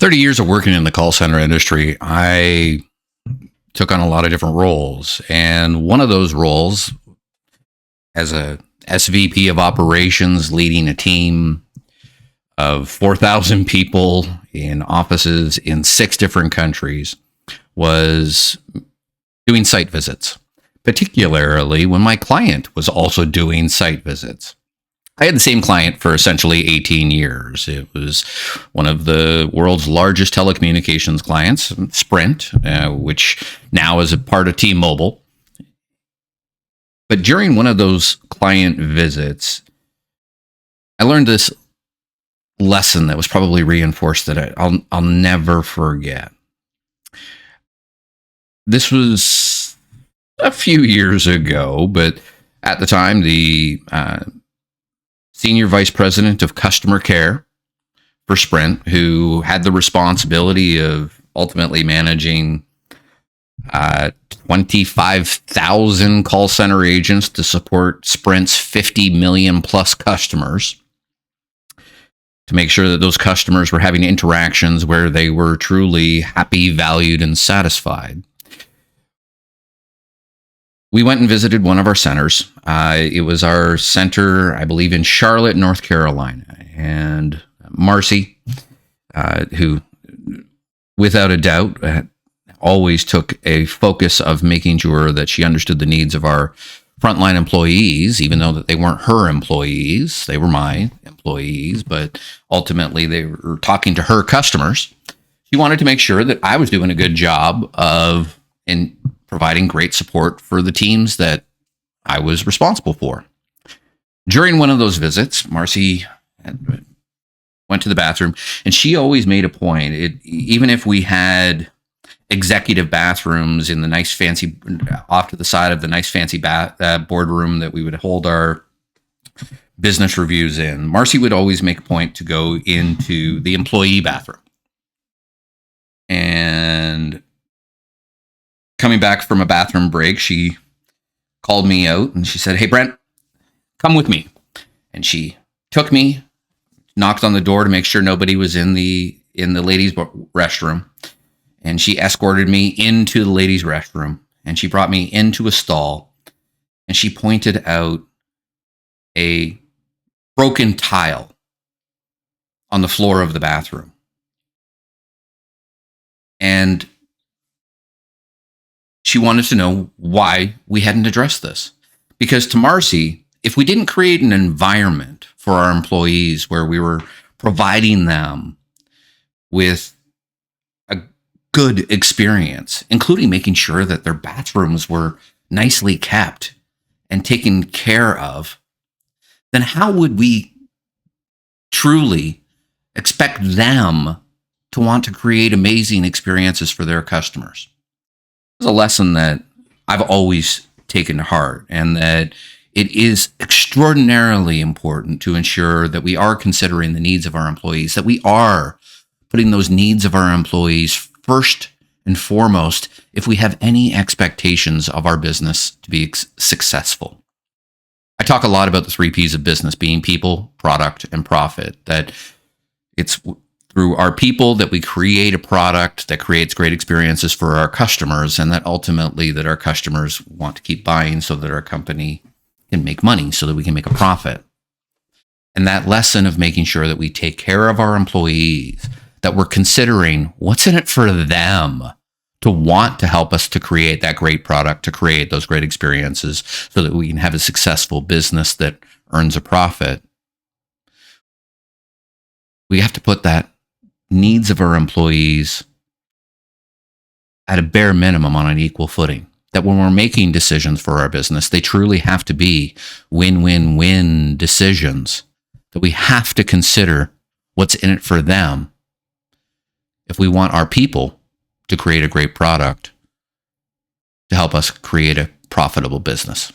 30 years of working in the call center industry, I took on a lot of different roles. And one of those roles, as a SVP of operations, leading a team of 4,000 people in offices in 6 different countries, was doing site visits, particularly when my client was also doing site visits. I had the same client for essentially 18 years. It was one of the world's largest telecommunications clients, Sprint, which now is a part of T-Mobile. But during one of those client visits, I learned this lesson that was probably reinforced that I'll never forget. This was a few years ago, but at the time, the Senior Vice President of Customer Care for Sprint, who had the responsibility of ultimately managing 25,000 call center agents to support Sprint's 50 million plus customers, to make sure that those customers were having interactions where they were truly happy, valued, and satisfied. We went and visited one of our centers. It was our center, I believe, in Charlotte, North Carolina. And Marcy, who, without a doubt, always took a focus of making sure that she understood the needs of our frontline employees, even though that they weren't her employees. They were my employees, but ultimately they were talking to her customers. She wanted to make sure that I was doing a good job of providing great support for the teams that I was responsible for. During one of those visits, Marcy went to the bathroom, and she always made a point, even if we had executive bathrooms in the nice fancy, off to the side of the nice fancy boardroom that we would hold our business reviews in, Marcy would always make a point to go into the employee bathroom. And coming back from a bathroom break, she called me out and she said, "Hey, Brent, come with me." And she took me, knocked on the door to make sure nobody was in the ladies' restroom. And she escorted me into the ladies' restroom, and she brought me into a stall, and she pointed out a broken tile on the floor of the bathroom. And she wanted to know why we hadn't addressed this. Because to Marcy, if we didn't create an environment for our employees where we were providing them with a good experience, including making sure that their bathrooms were nicely kept and taken care of, then how would we truly expect them to want to create amazing experiences for their customers? It's a lesson that I've always taken to heart, and that it is extraordinarily important to ensure that we are considering the needs of our employees, that we are putting those needs of our employees first and foremost if we have any expectations of our business to be successful. I talk a lot about the 3 Ps of business, being people, product, and profit, that it's through our people that we create a product that creates great experiences for our customers, and that ultimately that our customers want to keep buying so that our company can make money, so that we can make a profit. And that lesson of making sure that we take care of our employees, that we're considering what's in it for them to want to help us to create that great product, to create those great experiences so that we can have a successful business that earns a profit. We have to put that needs of our employees at a bare minimum on an equal footing. That when we're making decisions for our business, they truly have to be win-win-win decisions. That we have to consider what's in it for them if we want our people to create a great product to help us create a profitable business.